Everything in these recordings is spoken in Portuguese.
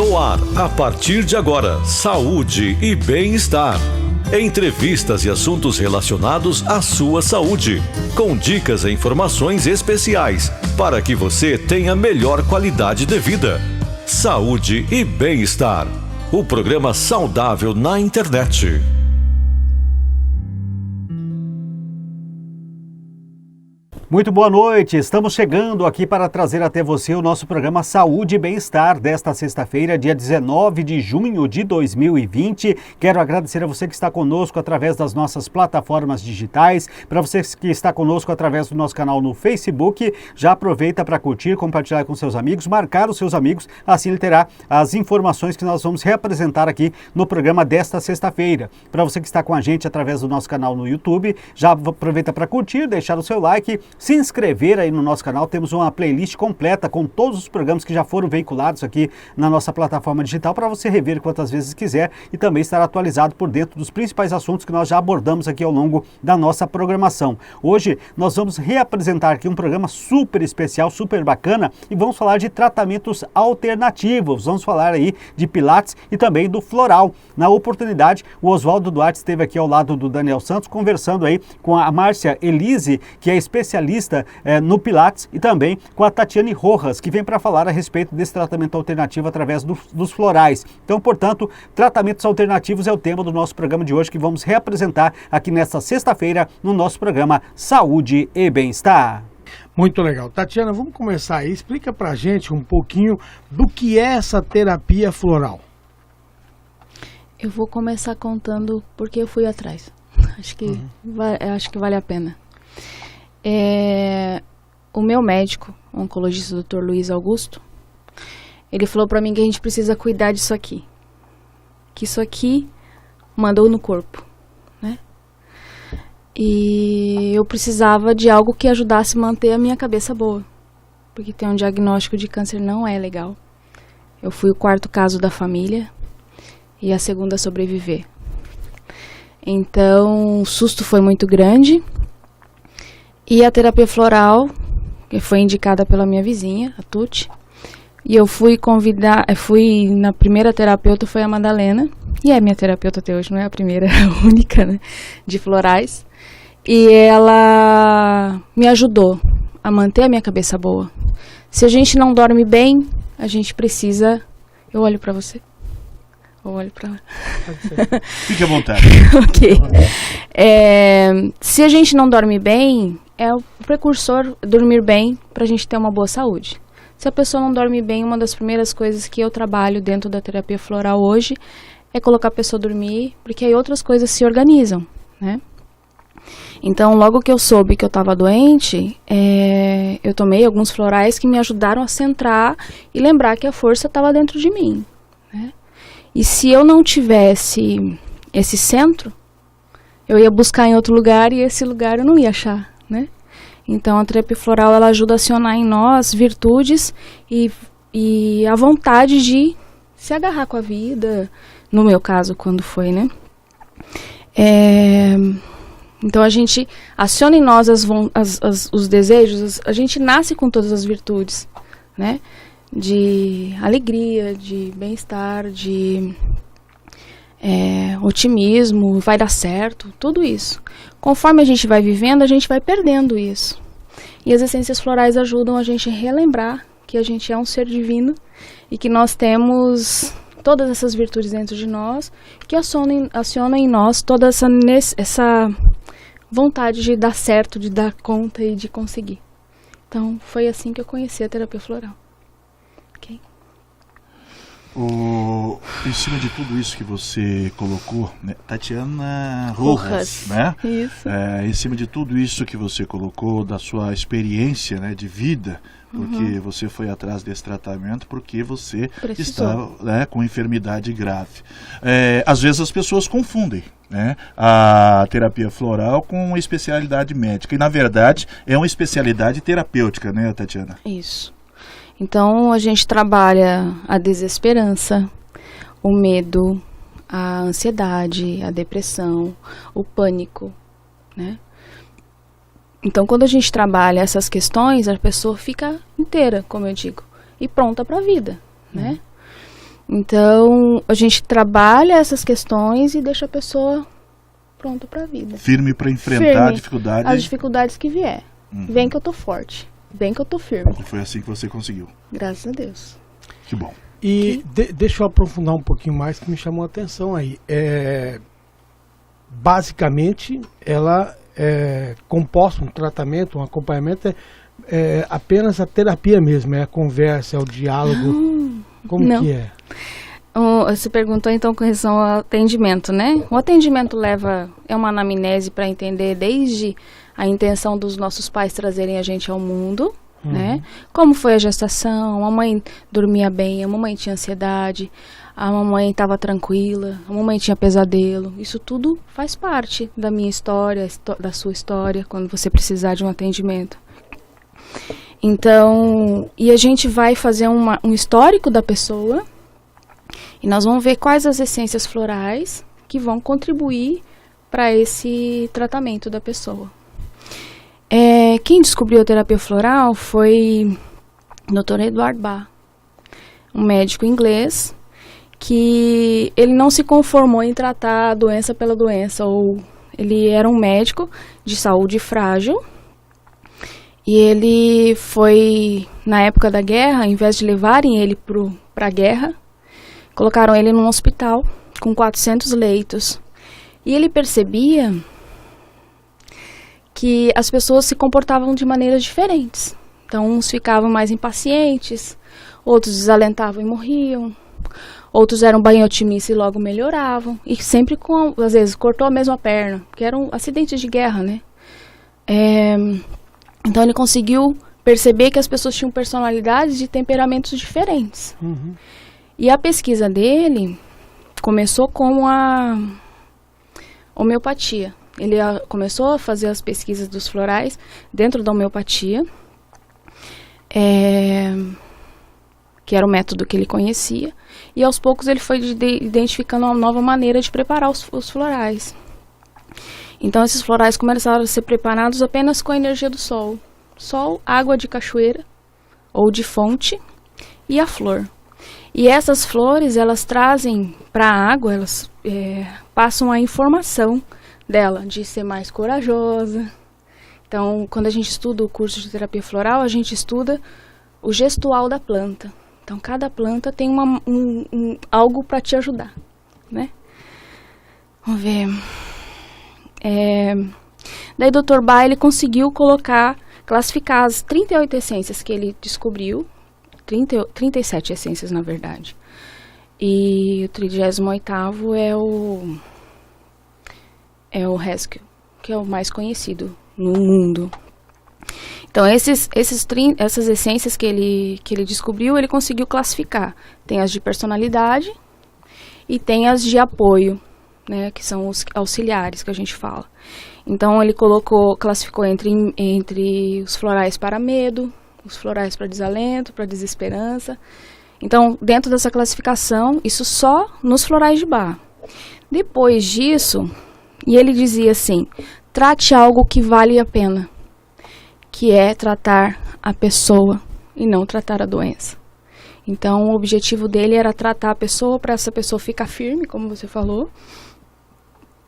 No ar, a partir de agora, saúde e bem-estar. Entrevistas e assuntos relacionados à sua saúde, com dicas e informações especiais para que você tenha melhor qualidade de vida. Saúde e bem-estar. O programa saudável na internet. Muito boa noite, estamos chegando aqui para trazer até você o nosso programa Saúde e Bem-Estar desta sexta-feira, dia 19 de junho de 2020. Quero agradecer a você que está conosco através das nossas plataformas digitais, para você que está conosco através do nosso canal no Facebook. Já aproveita para curtir, compartilhar com seus amigos, marcar os seus amigos, assim ele terá as informações que nós vamos reapresentar aqui no programa desta sexta-feira. Para você que está com a gente através do nosso canal no YouTube, já aproveita para curtir, deixar o seu like, se inscrever aí no nosso canal. Temos uma playlist completa com todos os programas que já foram veiculados aqui na nossa plataforma digital para você rever quantas vezes quiser e também estar atualizado por dentro dos principais assuntos que nós já abordamos aqui ao longo da nossa programação. Hoje nós vamos reapresentar aqui um programa super especial, super bacana, e vamos falar de tratamentos alternativos. Vamos falar aí de Pilates e também do floral. Na oportunidade, o Oswaldo Duarte esteve aqui ao lado do Daniel Santos conversando aí com a Márcia Elise, que é especialista no Pilates, e também com a Tatiane Rojas, que vem para falar a respeito desse tratamento alternativo através dos florais. Então, portanto, tratamentos alternativos é o tema do nosso programa de hoje, que vamos reapresentar aqui nesta sexta-feira no nosso programa Saúde e Bem-Estar. Muito legal. Tatiana, vamos começar aí. Explica pra gente um pouquinho do que é essa terapia floral. Eu vou começar contando porque eu fui atrás. Acho que vale a pena. O meu médico, o oncologista Dr. Luiz Augusto, ele falou pra mim que a gente precisa cuidar disso aqui. Que isso aqui mandou no corpo, né? E eu precisava de algo que ajudasse a manter a minha cabeça boa. Porque ter um diagnóstico de câncer não é legal. Eu fui o quarto caso da família e a segunda a sobreviver. Então, o susto foi muito grande. E a terapia floral, que foi indicada pela minha vizinha, a Tuti, e eu fui na primeira terapeuta, foi a Madalena, e é minha terapeuta até hoje, não é a primeira, é a única, né, de florais, e ela me ajudou a manter a minha cabeça boa. Se a gente não dorme bem, a gente precisa... Eu olho pra você? Ou olho pra lá? Fique à vontade. Ok. Se a gente não dorme bem, é o precursor dormir bem para a gente ter uma boa saúde. Se a pessoa não dorme bem, uma das primeiras coisas que eu trabalho dentro da terapia floral hoje é colocar a pessoa a dormir, porque aí outras coisas se organizam, né? Então, logo que eu soube que eu estava doente, eu tomei alguns florais que me ajudaram a centrar e lembrar que a força estava dentro de mim, né? E se eu não tivesse esse centro, eu ia buscar em outro lugar e esse lugar eu não ia achar, né? Então, a terapia floral, ela ajuda a acionar em nós virtudes e a vontade de se agarrar com a vida, no meu caso, quando foi, né? Então, a gente aciona em nós os desejos, a gente nasce com todas as virtudes, né? De alegria, de bem-estar, de otimismo, vai dar certo, tudo isso. Conforme a gente vai vivendo, a gente vai perdendo isso. E as essências florais ajudam a gente a relembrar que a gente é um ser divino e que nós temos todas essas virtudes dentro de nós, que acionam em nós toda essa vontade de dar certo, de dar conta e de conseguir. Então, foi assim que eu conheci a terapia floral. Em cima de tudo isso que você colocou, né, Tatiana Rojas, né? Isso. Em cima de tudo isso que você colocou, da sua experiência, né, de vida, porque você foi atrás desse tratamento porque você está, né, com enfermidade grave. Às vezes as pessoas confundem, né, a terapia floral com uma especialidade médica, e na verdade é uma especialidade terapêutica, né, Tatiana? Isso. Então, a gente trabalha a desesperança, o medo, a ansiedade, a depressão, o pânico, né? Então, quando a gente trabalha essas questões, a pessoa fica inteira, como eu digo, e pronta para a vida, né? Então, a gente trabalha essas questões e deixa a pessoa pronta para a vida. Firme para enfrentar a dificuldade. As dificuldades que vier. Vem que eu tô forte. Vem que eu tô firme. E foi assim que você conseguiu. Graças a Deus. Que bom. E deixa eu aprofundar um pouquinho mais, que me chamou a atenção aí. Basicamente, ela é composta, um tratamento, um acompanhamento, apenas a terapia mesmo, é a conversa, é o diálogo. Como não. que é? Você perguntou então com relação ao atendimento, né? O atendimento é uma anamnese para entender desde a intenção dos nossos pais trazerem a gente ao mundo, né? Como foi a gestação, a mamãe dormia bem, a mamãe tinha ansiedade, a mamãe estava tranquila, a mamãe tinha pesadelo. Isso tudo faz parte da minha história, da sua história, quando você precisar de um atendimento. Então, e a gente vai fazer um histórico da pessoa e nós vamos ver quais as essências florais que vão contribuir para esse tratamento da pessoa. Quem descobriu a terapia floral foi o Dr. Edward Bach, um médico inglês que ele não se conformou em tratar a doença pela doença, ou ele era um médico de saúde frágil e ele foi, na época da guerra, ao invés de levarem ele para a guerra, colocaram ele num hospital com 400 leitos e ele percebia que as pessoas se comportavam de maneiras diferentes. Então, uns ficavam mais impacientes, outros desalentavam e morriam, outros eram bem otimistas e logo melhoravam. E sempre às vezes, cortou a mesma perna, que eram acidentes de guerra, né? Então, ele conseguiu perceber que as pessoas tinham personalidades e temperamentos diferentes. E a pesquisa dele começou com a homeopatia. Ele começou a fazer as pesquisas dos florais dentro da homeopatia, que era o método que ele conhecia, e aos poucos ele foi identificando uma nova maneira de preparar os florais. Então esses florais começaram a ser preparados apenas com a energia do sol. Sol, água de cachoeira ou de fonte e a flor. E essas flores, elas trazem para a água, elas passam a informação dela, de ser mais corajosa. Então, quando a gente estuda o curso de terapia floral, a gente estuda o gestual da planta. Então, cada planta tem algo para te ajudar, né? Vamos ver. Daí, o Dr. Bach, ele conseguiu classificar as 38 essências que ele descobriu, 37 essências, na verdade. E o 38º é o Haskell, que é o mais conhecido no mundo. Então, essas essências que ele descobriu, ele conseguiu classificar. Tem as de personalidade e tem as de apoio, né, que são os auxiliares que a gente fala. Então, ele classificou entre os florais para medo, os florais para desalento, para desesperança. Então, dentro dessa classificação, isso só nos florais de Bach. Depois disso, e ele dizia assim, trate algo que vale a pena, que é tratar a pessoa e não tratar a doença. Então, o objetivo dele era tratar a pessoa para essa pessoa ficar firme, como você falou,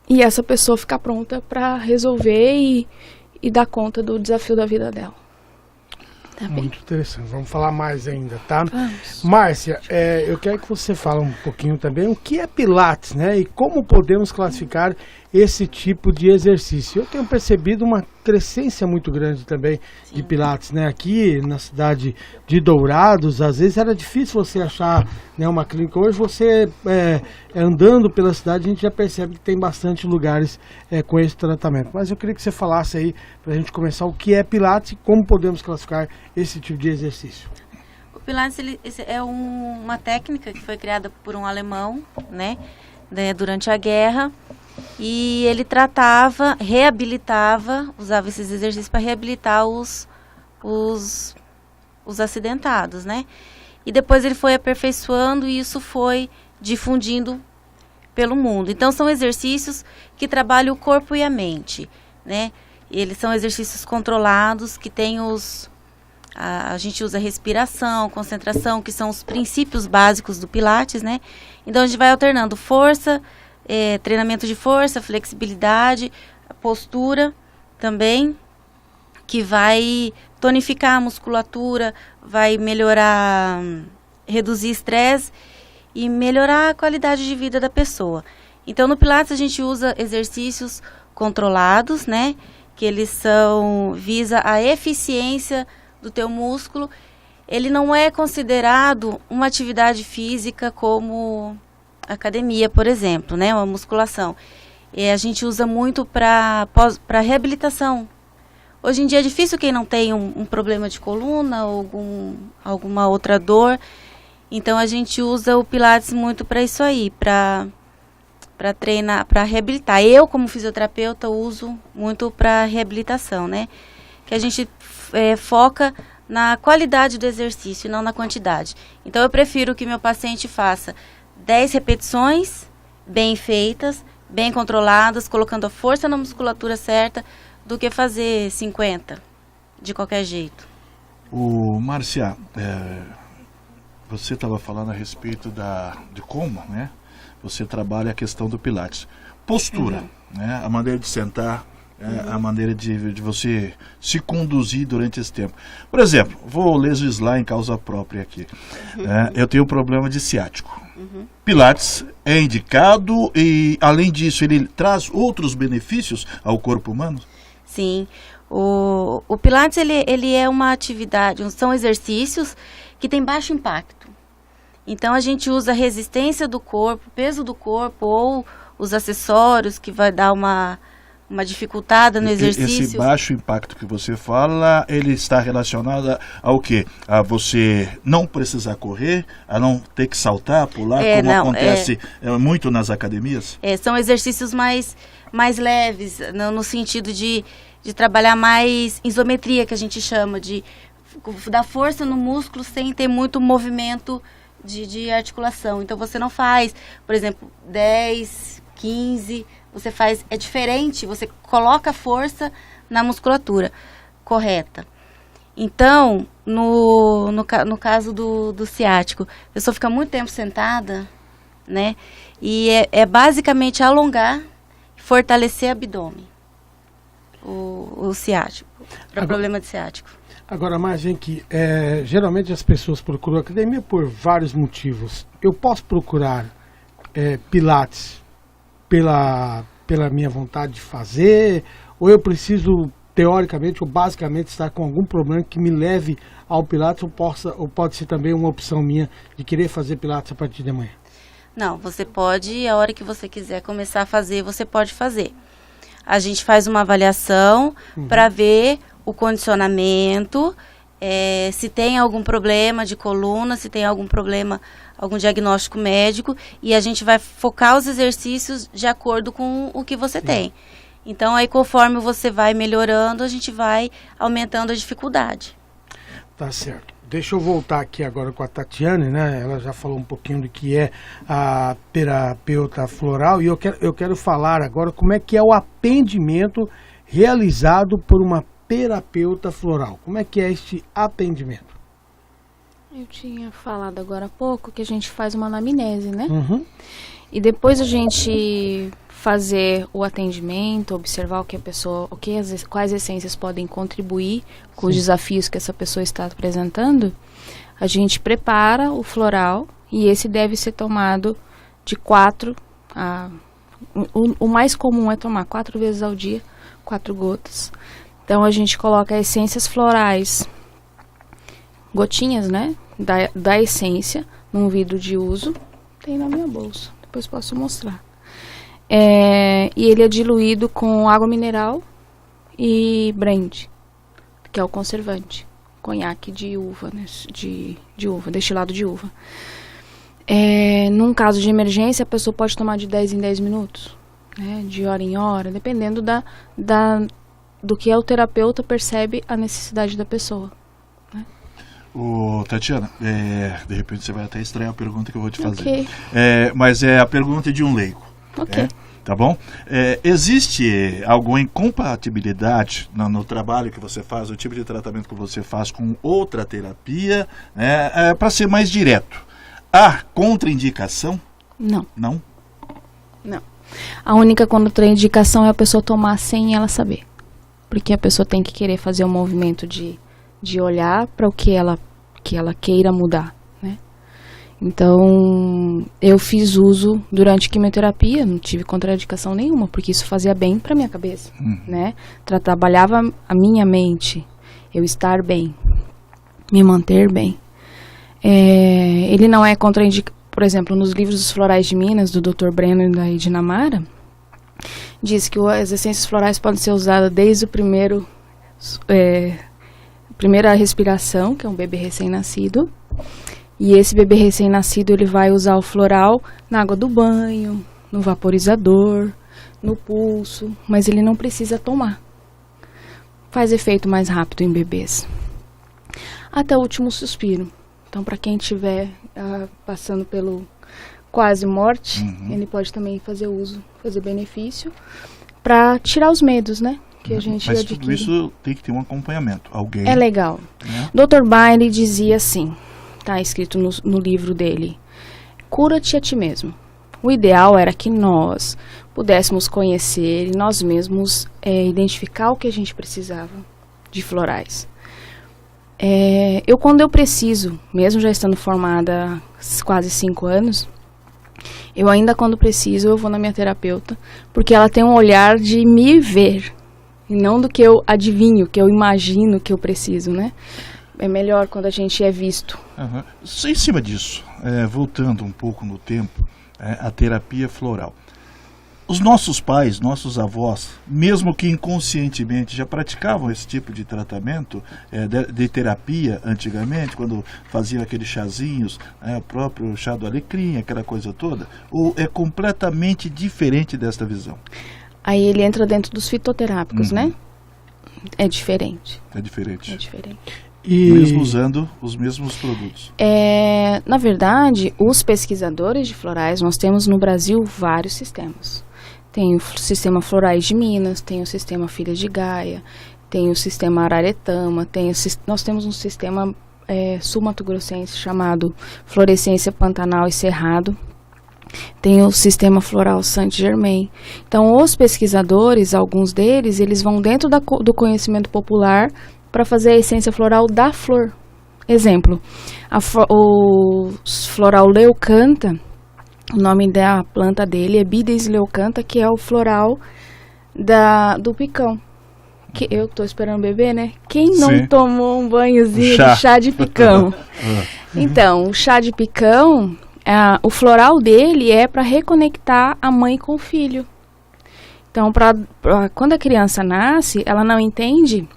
e essa pessoa ficar pronta para resolver e dar conta do desafio da vida dela. Tá bem? Muito interessante. Vamos falar mais ainda, tá? Vamos. Márcia, eu quero que você fale um pouquinho também o que é Pilates, né? E como podemos classificar esse tipo de exercício. Eu tenho percebido uma crescência muito grande também de Pilates, né? Aqui na cidade de Dourados, às vezes era difícil você achar, né, uma clínica. Hoje você, andando pela cidade, a gente já percebe que tem bastante lugares com esse tratamento. Mas eu queria que você falasse aí, para a gente começar, o que é Pilates e como podemos classificar esse tipo de exercício. O Pilates é uma técnica que foi criada por um alemão, né, durante a guerra. E ele usava esses exercícios para reabilitar os acidentados, né? E depois ele foi aperfeiçoando e isso foi difundindo pelo mundo. Então, são exercícios que trabalham o corpo e a mente, né? Eles são exercícios controlados, que têm A gente usa respiração, concentração, que são os princípios básicos do Pilates, né? Então a gente vai alternando força, treinamento de força, flexibilidade, postura também, que vai tonificar a musculatura, vai melhorar, reduzir estresse e melhorar a qualidade de vida da pessoa. Então no Pilates a gente usa exercícios controlados, né? Que eles visa a eficiência do teu músculo. Ele não é considerado uma atividade física como academia, por exemplo, né? Uma musculação. A gente usa muito para reabilitação. Hoje em dia é difícil quem não tem um problema de coluna ou alguma outra dor. Então a gente usa o Pilates muito para isso aí, para treinar, para reabilitar. Eu, como fisioterapeuta, uso muito para reabilitação, né? Que a gente foca na qualidade do exercício e não na quantidade. Então eu prefiro que meu paciente faça 10 repetições bem feitas, bem controladas, colocando a força na musculatura certa, do que fazer 50 de qualquer jeito. Márcia, você estava falando a respeito de como, né? Você trabalha a questão do Pilates. Postura, né? A maneira de sentar, a maneira de você se conduzir durante esse tempo. Por exemplo, vou legislar em causa própria aqui. Eu tenho um problema de ciático. Pilates é indicado e, além disso, ele traz outros benefícios ao corpo humano? Sim. O Pilates, ele é uma atividade, são exercícios que têm baixo impacto. Então, a gente usa a resistência do corpo, peso do corpo ou os acessórios que vai dar uma dificultada no exercício. Esse baixo impacto que você fala, ele está relacionado ao quê? A você não precisar correr, a não ter que saltar, pular, como acontece muito nas academias? São exercícios mais leves, no sentido de trabalhar mais isometria, que a gente chama, de dar força no músculo sem ter muito movimento de articulação. Então você não faz, por exemplo, 10, 15, você faz, é diferente, você coloca força na musculatura correta. Então, no caso do ciático, a pessoa fica muito tempo sentada, né? E é basicamente alongar, fortalecer o abdômen, o ciático, para problema de ciático. Agora, mais vem que geralmente as pessoas procuram academia por vários motivos. Eu posso procurar Pilates pela minha vontade de fazer, ou eu preciso, teoricamente ou basicamente, estar com algum problema que me leve ao Pilates, ou pode ser também uma opção minha de querer fazer Pilates a partir de amanhã? Não, você pode, a hora que você quiser começar a fazer, você pode fazer. A gente faz uma avaliação para ver o condicionamento, se tem algum problema de coluna, se tem algum problema, algum diagnóstico médico, e a gente vai focar os exercícios de acordo com o que você tem. Então, aí conforme você vai melhorando, a gente vai aumentando a dificuldade. Tá certo. Deixa eu voltar aqui agora com a Tatiane, né? Ela já falou um pouquinho do que é a terapeuta floral, e eu quero falar agora como é que é o atendimento realizado por uma terapeuta floral. Como é que é este atendimento? Eu tinha falado agora há pouco que a gente faz uma anamnese, né? E depois a gente fazer o atendimento, observar o que a pessoa, quais essências podem contribuir com os desafios que essa pessoa está apresentando, a gente prepara o floral e esse deve ser tomado de 4 a... O mais comum é tomar 4 vezes ao dia, 4 gotas. Então a gente coloca essências florais, gotinhas, né, da essência, num vidro de uso, tem na minha bolsa, depois posso mostrar. E ele é diluído com água mineral e brandy, que é o conservante, conhaque de uva, né, de uva, destilado de uva. Num caso de emergência, a pessoa pode tomar de 10 em 10 minutos, né, de hora em hora, dependendo do que o terapeuta percebe a necessidade da pessoa. Né? Tatiana, de repente você vai até estranhar a pergunta que eu vou te fazer. Okay. Mas é a pergunta de um leigo. Ok. Tá bom? Existe alguma incompatibilidade no trabalho que você faz, o tipo de tratamento que você faz com outra terapia? Para ser mais direto, há contraindicação? Não. Não? Não. A única contraindicação é a pessoa tomar sem ela saber. Porque a pessoa tem que querer fazer um movimento de olhar para o que ela queira mudar, né? Então, eu fiz uso durante quimioterapia, não tive contraindicação nenhuma, porque isso fazia bem para minha cabeça, né? Trabalhava a minha mente, eu estar bem, me manter bem. Ele não é contraindicado, por exemplo, nos livros dos florais de Minas, do Dr. Breno e da Edna Mara, diz que as essências florais podem ser usadas desde o primeira respiração, que é um bebê recém-nascido. E esse bebê recém-nascido, ele vai usar o floral na água do banho, no vaporizador, no pulso, mas ele não precisa tomar. Faz efeito mais rápido em bebês. Até o último suspiro. Então, para quem estiver passando pelo quase morte, ele pode também fazer uso, fazer benefício, para tirar os medos, né? Que a gente Mas adquire. tudo isso tem que ter um acompanhamento. Alguém. É legal. Dr. Bailey dizia assim, está escrito no livro dele: cura-te a ti mesmo. O ideal era que nós pudéssemos conhecer e nós mesmos identificar o que a gente precisava de florais. Quando eu preciso, mesmo já estando formada há quase 5 anos, eu ainda quando preciso, eu vou na minha terapeuta, porque ela tem um olhar de me ver, e não do que eu adivinho, que eu imagino que eu preciso, né? É melhor quando a gente é visto. Em cima disso, voltando um pouco no tempo, a terapia floral. Os nossos pais, nossos avós, mesmo que inconscientemente, já praticavam esse tipo de tratamento, de terapia antigamente, quando faziam aqueles chazinhos, o próprio chá do alecrim, aquela coisa toda, ou é completamente diferente desta visão? Aí ele entra dentro dos fitoterápicos, né? É diferente. É diferente. É diferente. Mesmo usando os mesmos produtos. Na verdade, os pesquisadores de florais, nós temos no Brasil vários sistemas. Tem o sistema Florais de Minas, tem o sistema Filhas de Gaia, tem o sistema Araretama, nós temos um sistema sul-mato-grossense chamado Florescência Pantanal e Cerrado. Tem o sistema floral Saint-Germain. Então, os pesquisadores, alguns deles, eles vão dentro do conhecimento popular para fazer a essência floral da flor. Exemplo, o floral Leucanta, o nome da planta dele é Bides leucanta, que é o floral do picão. Que eu tô esperando beber, né? Quem não tomou um banhozinho de chá de picão? Então, o chá de picão, o floral dele é para reconectar a mãe com o filho. Então, quando a criança nasce, ela não entende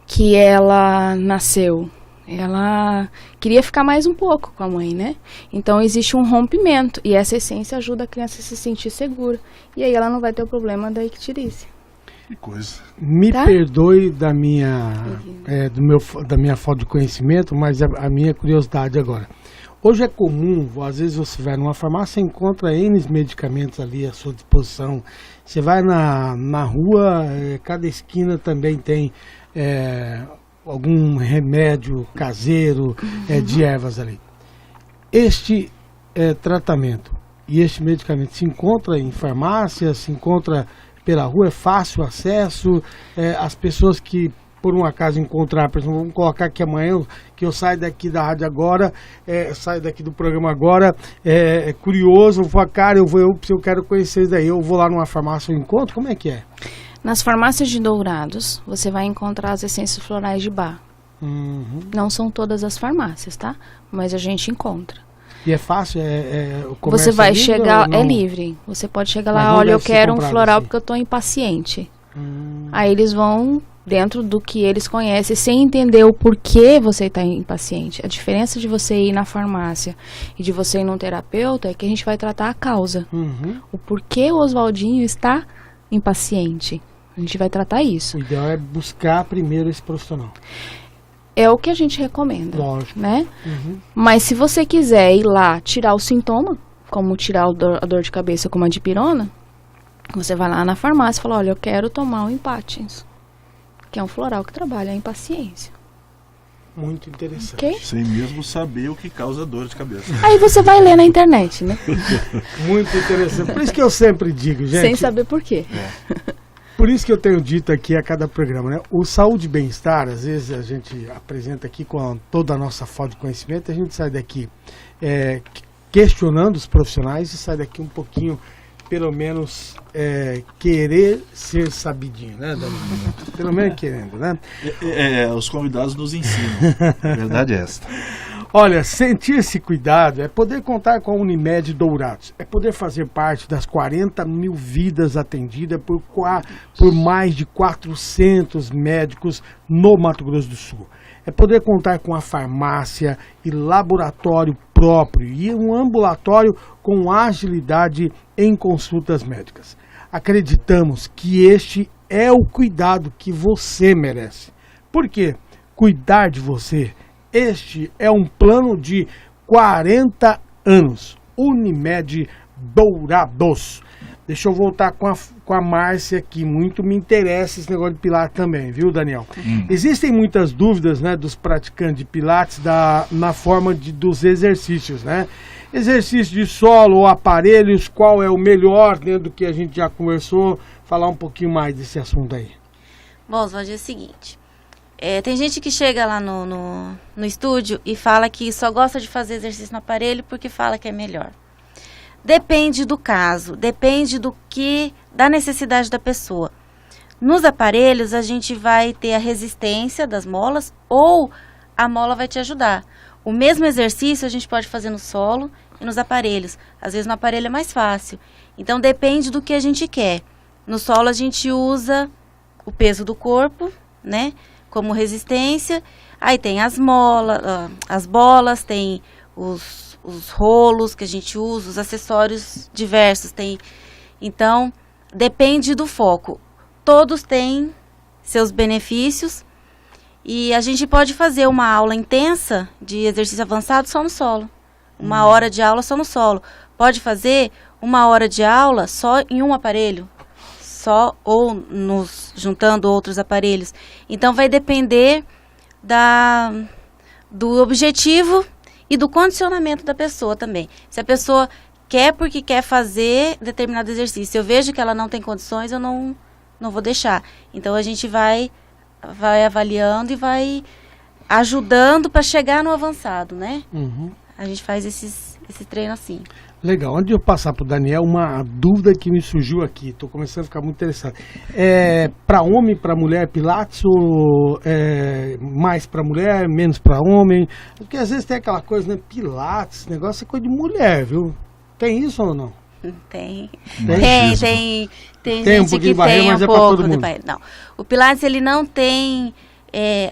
que ela nasceu. Ela queria ficar mais um pouco com a mãe, né? Então, existe um rompimento. E essa essência ajuda a criança a se sentir segura. E aí ela não vai ter o problema da icterícia. Que coisa. Me perdoe da minha falta de conhecimento, mas a minha curiosidade agora. Hoje é comum, às vezes você vai numa farmácia e encontra N medicamentos ali à sua disposição. Você vai na rua, cada esquina também tem algum remédio caseiro de ervas ali. Este tratamento e este medicamento se encontra em farmácias, se encontra pela rua, é fácil acesso, as pessoas que por um acaso encontrar, por exemplo, vamos colocar aqui amanhã, que eu saio daqui da rádio agora, saio daqui do programa agora, curioso, vou falar, cara, eu quero conhecer isso daí, eu vou lá numa farmácia, eu encontro, como é que é? Nas farmácias de Dourados, você vai encontrar as essências florais de Bach. Não são todas as farmácias, tá? Mas a gente encontra. E é fácil? O comércio você vai livre chegar, é livre. Você pode chegar lá, olha, eu quero um floral assim, porque eu tô impaciente. Aí eles vão dentro do que eles conhecem, sem entender o porquê você está impaciente. A diferença de você ir na farmácia e de você ir num terapeuta é que a gente vai tratar a causa. O porquê o Oswaldinho está impaciente. A gente vai tratar isso. O ideal é buscar primeiro esse profissional. É o que a gente recomenda. Lógico. Né? Mas se você quiser ir lá tirar o sintoma, como tirar a dor de cabeça com uma dipirona, você vai lá na farmácia e fala, olha, eu quero tomar um Empatins, que é um floral que trabalha a impaciência. Muito interessante. Ok? Sem mesmo saber o que causa dor de cabeça. Aí você vai ler na internet, né? Muito interessante. Por isso que eu sempre digo, gente. Sem saber por quê. Por isso que eu tenho dito aqui a cada programa, né? O Saúde e Bem-Estar, às vezes a gente apresenta aqui com toda a nossa falta de conhecimento, a gente sai daqui questionando os profissionais e sai daqui um pouquinho, pelo menos, querer ser sabidinho, né, Danilo? Pelo menos querendo, né? Os convidados nos ensinam. A verdade é esta. Olha, sentir-se cuidado é poder contar com a Unimed Dourados, é poder fazer parte das 40 mil vidas atendidas por mais de 400 médicos no Mato Grosso do Sul. É poder contar com a farmácia e laboratório próprio e um ambulatório com agilidade em consultas médicas. Acreditamos que este é o cuidado que você merece. Por quê? Cuidar de você. Este é um plano de 40 anos. Unimed Dourados. Deixa eu voltar com a Márcia aqui. Muito me interessa esse negócio de Pilates também, viu, Daniel? Existem muitas dúvidas, né, dos praticantes de Pilates na forma dos exercícios, né? Exercício de solo ou aparelhos, qual é o melhor, né, do que a gente já conversou? Falar um pouquinho mais desse assunto aí. Bom, Oswaldo, é o seguinte. Tem gente que chega lá no estúdio e fala que só gosta de fazer exercício no aparelho porque fala que é melhor. Depende do caso, depende da necessidade da pessoa. Nos aparelhos, a gente vai ter a resistência das molas ou a mola vai te ajudar. O mesmo exercício a gente pode fazer no solo e nos aparelhos. Às vezes no aparelho é mais fácil. Então depende do que a gente quer. No solo a gente usa o peso do corpo, né, como resistência. Aí tem as bolas, tem os rolos que a gente usa, os acessórios diversos. Então, depende do foco. Todos têm seus benefícios e a gente pode fazer uma aula intensa de exercício avançado só no solo. Uma hora de aula só no solo. Pode fazer uma hora de aula só em um aparelho. Ou juntando outros aparelhos. Então vai depender do objetivo e do condicionamento da pessoa também. Se a pessoa quer porque quer fazer determinado exercício, eu vejo que ela não tem condições, eu não vou deixar. Então a gente vai avaliando e vai ajudando para chegar no avançado, né? A gente faz esse treino assim. Legal. Antes de eu passar para o Daniel, uma dúvida que me surgiu aqui. Estou começando a ficar muito interessado. Para homem, para mulher, Pilates ou mais para mulher, menos para homem? Porque às vezes tem aquela coisa, né? Pilates, negócio é coisa de mulher, viu? Tem isso ou não? Tem Tem gente um pouquinho que de barreira, tem mas um é pra pouco todo de mundo. barreira. Não. O Pilates, ele não tem...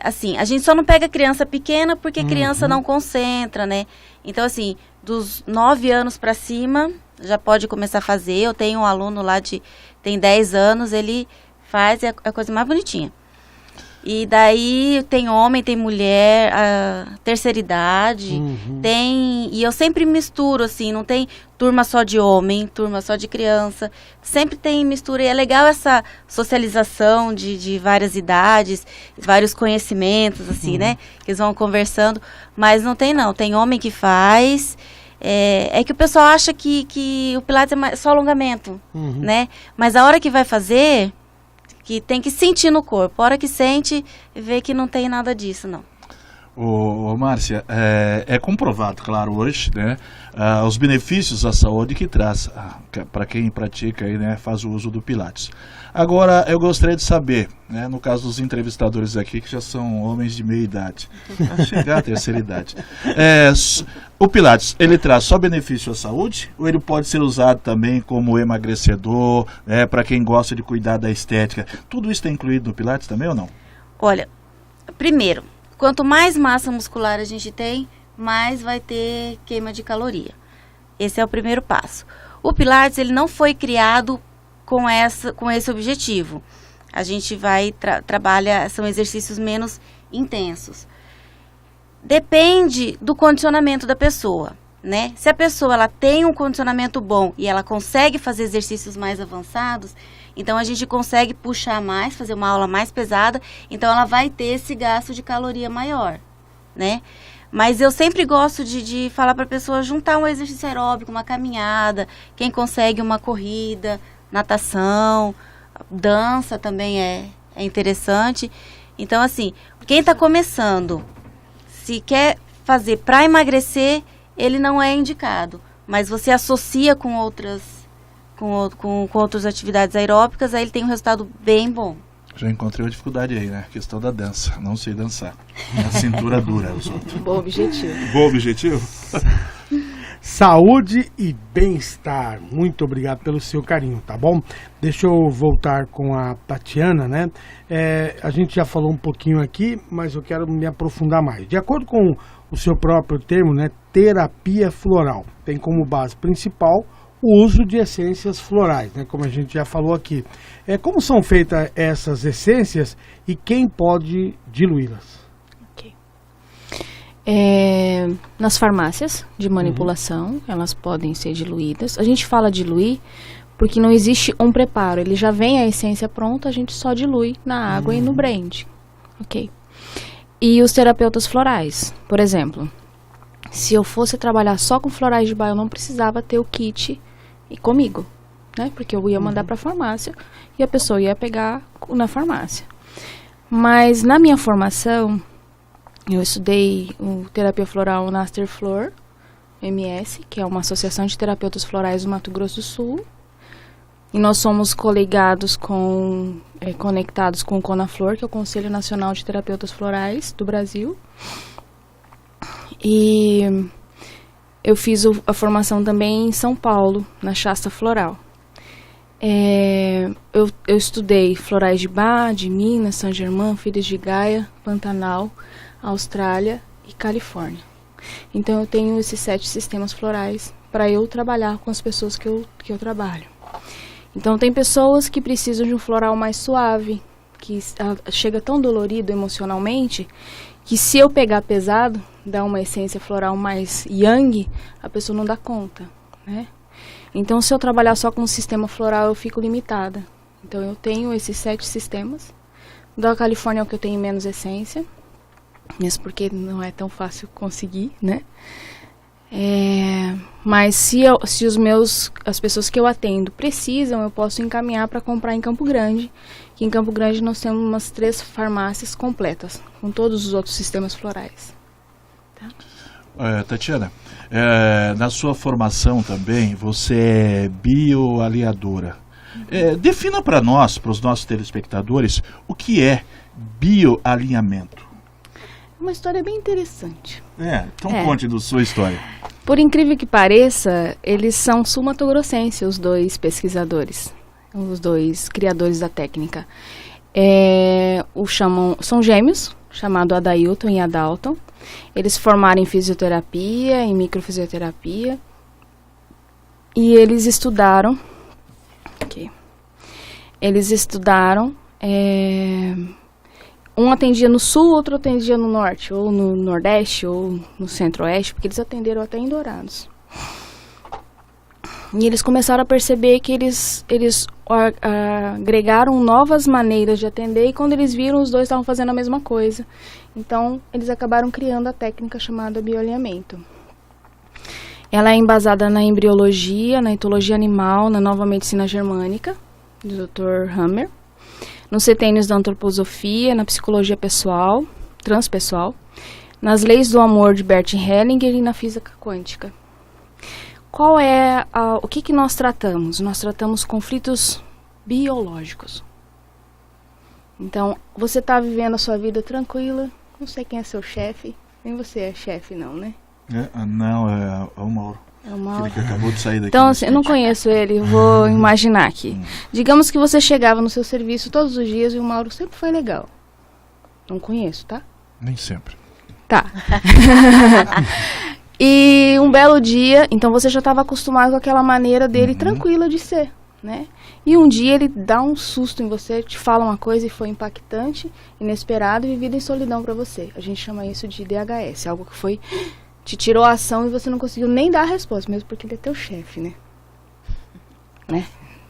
assim, a gente só não pega criança pequena porque criança não concentra, né? Então, assim, dos 9 anos para cima, já pode começar a fazer. Eu tenho um aluno lá tem 10 anos, ele faz a coisa mais bonitinha. E daí tem homem, tem mulher, a terceira idade, e eu sempre misturo, assim, não tem turma só de homem, turma só de criança, sempre tem mistura, e é legal essa socialização de várias idades, vários conhecimentos, assim, né, que eles vão conversando, mas não, tem homem que faz, é que o pessoal acha que o Pilates é só alongamento, né, mas a hora que vai fazer... que tem que sentir no corpo. A hora que sente, vê que não tem nada disso, não. Márcia, é comprovado, claro, hoje, né, os benefícios à saúde que traz para quem pratica e, né, faz o uso do Pilates. Agora, eu gostaria de saber, né, no caso dos entrevistadores aqui, que já são homens de meia idade, a chegar à terceira idade, o Pilates, ele traz só benefício à saúde ou ele pode ser usado também como emagrecedor, para quem gosta de cuidar da estética? Tudo isso está incluído no Pilates também ou não? Olha, primeiro, quanto mais massa muscular a gente tem, mais vai ter queima de caloria. Esse é o primeiro passo. O Pilates, ele não foi criado com esse objetivo. A gente trabalha, são exercícios menos intensos. Depende do condicionamento da pessoa, né? Se a pessoa ela tem um condicionamento bom e ela consegue fazer exercícios mais avançados, então a gente consegue puxar mais, fazer uma aula mais pesada, então ela vai ter esse gasto de caloria maior, né? Mas eu sempre gosto de falar para a pessoa juntar um exercício aeróbico, uma caminhada, quem consegue uma corrida, natação, dança também é interessante. Então, assim, quem está começando, se quer fazer para emagrecer, ele não é indicado. Mas você associa com outras atividades aeróbicas, aí ele tem um resultado bem bom. Já encontrei uma dificuldade aí, né? A questão da dança. Não sei dançar. A cintura dura, os outros. Bom objetivo. Bom objetivo? Saúde e bem-estar. Muito obrigado pelo seu carinho, tá bom? Deixa eu voltar com a Tatiana, né? A gente já falou um pouquinho aqui, mas eu quero me aprofundar mais. De acordo com o seu próprio termo, né? Terapia floral. Tem como base principal o uso de essências florais, né? Como a gente já falou aqui. Como são feitas essas essências e quem pode diluí-las? Nas farmácias de manipulação, elas podem ser diluídas. A gente fala diluir porque não existe um preparo. Ele já vem a essência pronta, a gente só dilui na água e no blend. Ok. E os terapeutas florais, por exemplo, se eu fosse trabalhar só com florais de Bach, eu não precisava ter o kit comigo, né? Porque eu ia mandar para a farmácia e a pessoa ia pegar na farmácia. Mas na minha formação, eu estudei o terapia floral na Asterflor MS, que é uma associação de terapeutas florais do Mato Grosso do Sul. E nós somos conectados com o Conaflor, que é o Conselho Nacional de Terapeutas Florais do Brasil. E eu fiz a formação também em São Paulo, na Shasta Floral. Eu estudei florais de Bach, de Minas, São Germain, Filhos de Gaia, Pantanal, Austrália e Califórnia. Então eu tenho esses 7 sistemas florais para eu trabalhar com as pessoas que eu trabalho. Então tem pessoas que precisam de um floral mais suave, que chega tão dolorido emocionalmente, que se eu pegar pesado, dar uma essência floral mais yang, a pessoa não dá conta, né? Então se eu trabalhar só com um sistema floral, eu fico limitada. Então eu tenho esses 7 sistemas. Da Califórnia é o que eu tenho menos essência, mesmo porque não é tão fácil conseguir, né? Mas se as pessoas que eu atendo precisam, eu posso encaminhar para comprar em Campo Grande. Que em Campo Grande nós temos umas 3 farmácias completas, com todos os outros sistemas florais. Tá? Tatiana, na sua formação também, você é bioalinhadora. Defina para nós, para os nossos telespectadores, o que é bioalinhamento. Uma história bem interessante. Então conte da sua história. Por incrível que pareça, eles são sul-mato-grossenses, os 2 pesquisadores, os 2 criadores da técnica. São gêmeos, chamados Adailton e Adalton. Eles formaram em fisioterapia, em microfisioterapia. E eles estudaram... Um atendia no sul, outro atendia no norte, ou no nordeste, ou no centro-oeste, porque eles atenderam até em Dourados. E eles começaram a perceber que eles agregaram novas maneiras de atender, e quando eles viram, os 2 estavam fazendo a mesma coisa. Então, eles acabaram criando a técnica chamada bioalinhamento. Ela é embasada na embriologia, na etologia animal, na nova medicina germânica, do Dr. Hammer, nos setênios da antroposofia, na psicologia pessoal, transpessoal, nas leis do amor de Bert Hellinger e na física quântica. O que nós tratamos? Nós tratamos conflitos biológicos. Então, você está vivendo a sua vida tranquila, não sei quem é seu chefe, nem você é chefe não, né? Não, é o Mauro. Ele que acabou de sair daqui. Então, assim, eu não conheço ele, vou imaginar aqui. Digamos que você chegava no seu serviço todos os dias e o Mauro sempre foi legal. Não conheço, tá? Nem sempre. Tá. E um belo dia, então você já estava acostumado com aquela maneira dele tranquila de ser, né? E um dia ele dá um susto em você, te fala uma coisa e foi impactante, inesperado e vivida em solidão para você. A gente chama isso de DHS, algo que foi te tirou a ação e você não conseguiu nem dar a resposta, mesmo porque ele é teu chefe, né?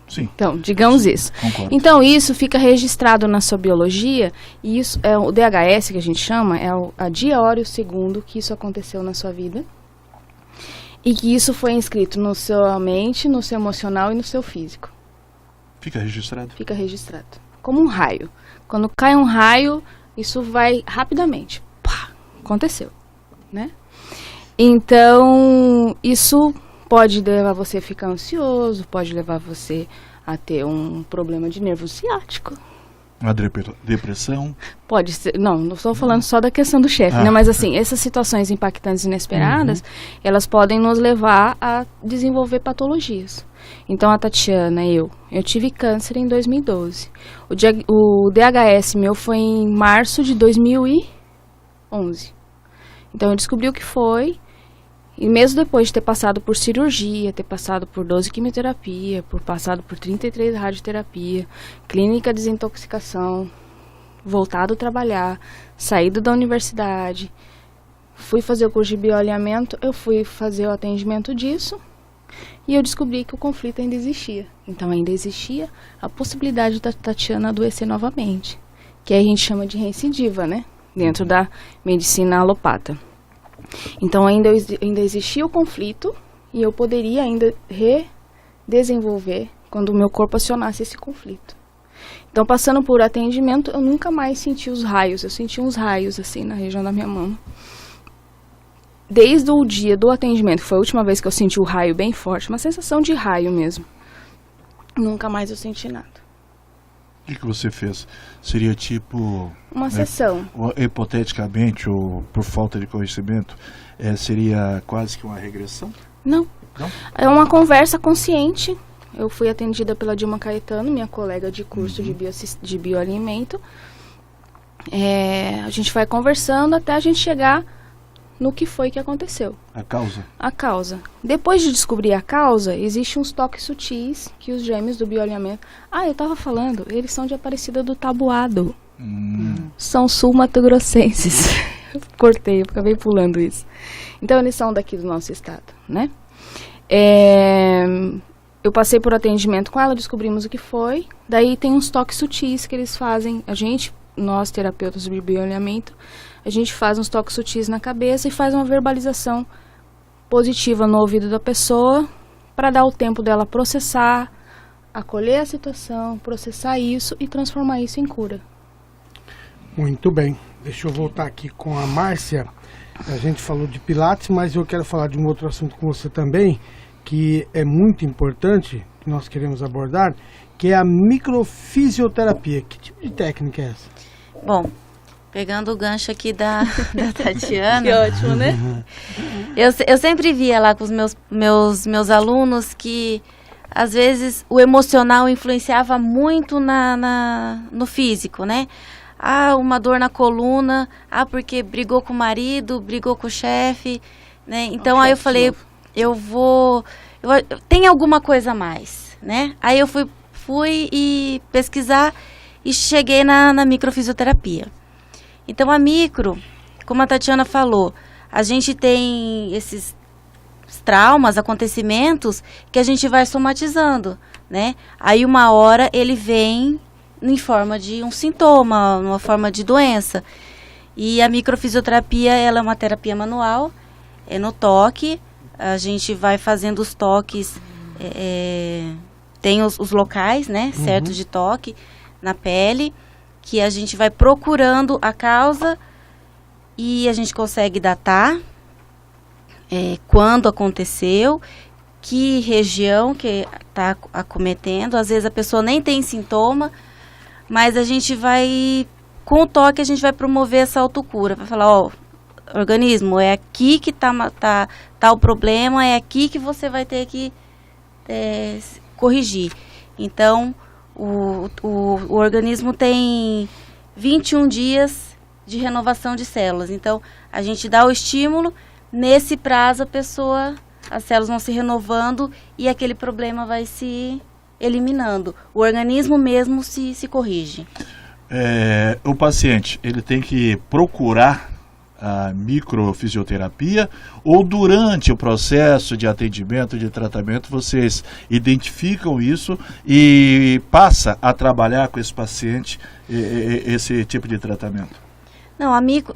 Sim. Então, digamos isso. Concordo. Então, isso fica registrado na sua biologia, e isso é o DHS que a gente chama, é a dia, hora e o segundo que isso aconteceu na sua vida. E que isso foi inscrito no sua mente, no seu emocional e no seu físico. Fica registrado? Fica registrado. Como um raio. Quando cai um raio, isso vai rapidamente. Pá, aconteceu, né? Então, isso pode levar você a ficar ansioso, pode levar você a ter um problema de nervo ciático. Uma depressão? Pode ser, não estou falando só da questão do chefe, né? Mas assim, essas situações impactantes e inesperadas, elas podem nos levar a desenvolver patologias. Então a Tatiana, eu tive câncer em 2012. O DHS meu foi em março de 2011. Então eu descobri o que foi, e mesmo depois de ter passado por cirurgia, ter passado por 12 quimioterapia, passado por 33 radioterapia, clínica de desintoxicação, voltado a trabalhar, saído da universidade, fui fazer o curso de bioalinhamento, eu fui fazer o atendimento disso e eu descobri que o conflito ainda existia. Então ainda existia a possibilidade da Tatiana adoecer novamente, que a gente chama de recidiva, né? Dentro da medicina alopata. Então ainda existia o conflito e eu poderia ainda redesenvolver quando o meu corpo acionasse esse conflito. Então, passando por atendimento, eu nunca mais senti os raios. Eu senti uns raios assim na região da minha mama. Desde o dia do atendimento, que foi a última vez que eu senti o raio bem forte, uma sensação de raio mesmo. Nunca mais eu senti nada. O que você fez? Seria tipo... Uma sessão. Hipoteticamente, ou por falta de conhecimento, seria quase que uma regressão? Não. Não? É uma conversa consciente. Eu fui atendida pela Dilma Caetano, minha colega de curso de bioalimento. A gente vai conversando até a gente chegar no que foi que aconteceu. A causa? A causa. Depois de descobrir a causa, existem uns toques sutis que os gêmeos do bioalinhamento... eu tava falando, eles são de Aparecida do Taboado. São sul-mato-grossenses. Cortei, eu acabei pulando isso. Então, eles são daqui do nosso estado, né? Eu passei por atendimento com ela, descobrimos o que foi. Daí tem uns toques sutis que eles fazem. Nós, terapeutas de bioalinhamento, a gente faz uns toques sutis na cabeça e faz uma verbalização positiva no ouvido da pessoa para dar o tempo dela processar, acolher a situação, processar isso e transformar isso em cura. Muito bem. Deixa eu voltar aqui com a Márcia. A gente falou de Pilates, mas eu quero falar de um outro assunto com você também, que é muito importante, que nós queremos abordar, que é a microfisioterapia. Que tipo de técnica é essa? Bom, pegando o gancho aqui da Tatiana. Que ótimo, né? Eu sempre via lá com os meus alunos que, às vezes, o emocional influenciava muito no físico, né? Uma dor na coluna, porque brigou com o marido, brigou com o chefe, né? Então, aí eu falei, tem alguma coisa a mais, né? Aí eu fui e pesquisar e cheguei na microfisioterapia. Então, a micro, como a Tatiana falou, a gente tem esses traumas, acontecimentos que a gente vai somatizando, né? Aí, uma hora, ele vem em forma de um sintoma, uma forma de doença. E a microfisioterapia, ela é uma terapia manual, é no toque, a gente vai fazendo os toques, tem os locais, né, certos de toque na pele, que a gente vai procurando a causa e a gente consegue datar quando aconteceu, que região que está acometendo. Às vezes a pessoa nem tem sintoma, mas a gente vai, com o toque, a gente vai promover essa autocura. Vai falar, organismo, é aqui que tá o problema, é aqui que você vai ter que corrigir. Então, o organismo tem 21 dias de renovação de células. Então, a gente dá o estímulo, nesse prazo as células vão se renovando e aquele problema vai se eliminando. O organismo mesmo se corrige. O paciente, ele tem que procurar a microfisioterapia, ou durante o processo de atendimento, de tratamento, vocês identificam isso e passa a trabalhar com esse paciente esse tipo de tratamento? Não, a micro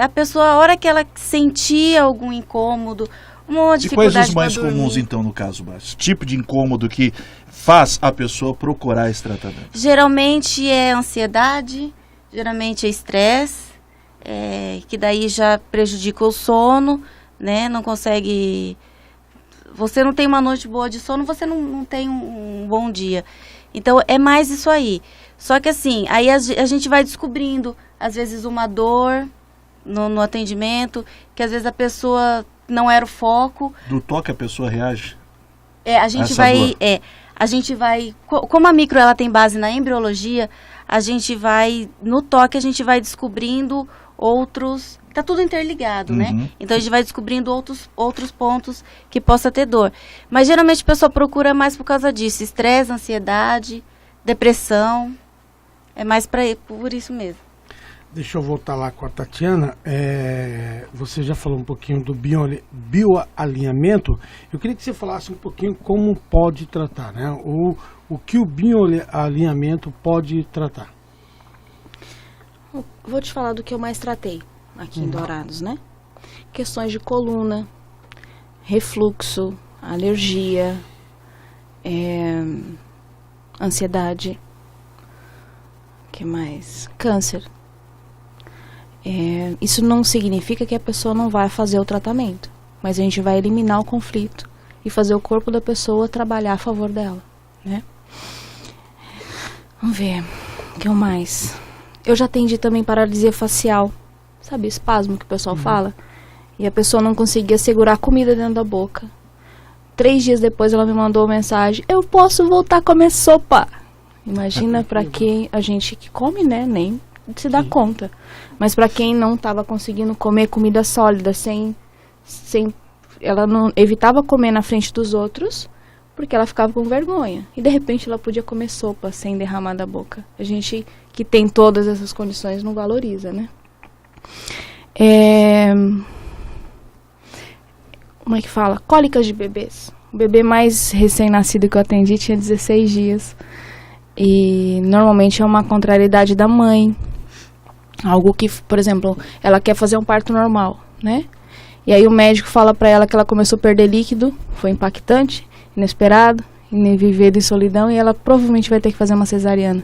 a pessoa, a hora que ela sentir algum incômodo, uma E quais dificuldade os mais pra dormir, comuns, então, no caso, Bárcia? Tipo de incômodo que faz a pessoa procurar esse tratamento? geralmente é ansiedade, geralmente é estresse, que daí já prejudica o sono, né? Não consegue... Você não tem uma noite boa de sono, você não tem um bom dia. Então, é mais isso aí. Só que assim, aí a gente vai descobrindo, às vezes, uma dor no atendimento, que às vezes a pessoa não era o foco. Do toque a pessoa reage? A gente vai, como a micro ela tem base na embriologia, no toque a gente vai descobrindo outros, tá tudo interligado, né? Então a gente vai descobrindo outros pontos que possa ter dor. Mas geralmente a pessoa procura mais por causa disso, estresse, ansiedade, depressão, é mais por isso mesmo. Deixa eu voltar lá com a Tatiana. Você já falou um pouquinho do bioalinhamento. Eu queria que você falasse um pouquinho como pode tratar, né? O que o bioalinhamento pode tratar. Vou te falar do que eu mais tratei aqui em Dourados, né? Questões de coluna, refluxo, alergia, ansiedade, que mais? Câncer. Isso não significa que a pessoa não vai fazer o tratamento, mas a gente vai eliminar o conflito e fazer o corpo da pessoa trabalhar a favor dela, né? Vamos ver, o que mais? Eu já atendi também paralisia facial, sabe, espasmo que o pessoal fala, e a pessoa não conseguia segurar a comida dentro da boca. 3 dias depois ela me mandou uma mensagem: eu posso voltar a comer sopa. Imagina para quem a gente que come, né, nem se dá conta. Mas para quem não estava conseguindo comer comida sólida, ela não evitava comer na frente dos outros, porque ela ficava com vergonha. E de repente ela podia comer sopa sem derramar da boca. A gente que tem todas essas condições não valoriza, né? Como é que fala? Cólicas de bebês. O bebê mais recém-nascido que eu atendi tinha 16 dias. E normalmente é uma contrariedade da mãe. Algo que, por exemplo, ela quer fazer um parto normal, né? E aí o médico fala pra ela que ela começou a perder líquido. Foi impactante, inesperado, viver em solidão. E ela provavelmente vai ter que fazer uma cesariana.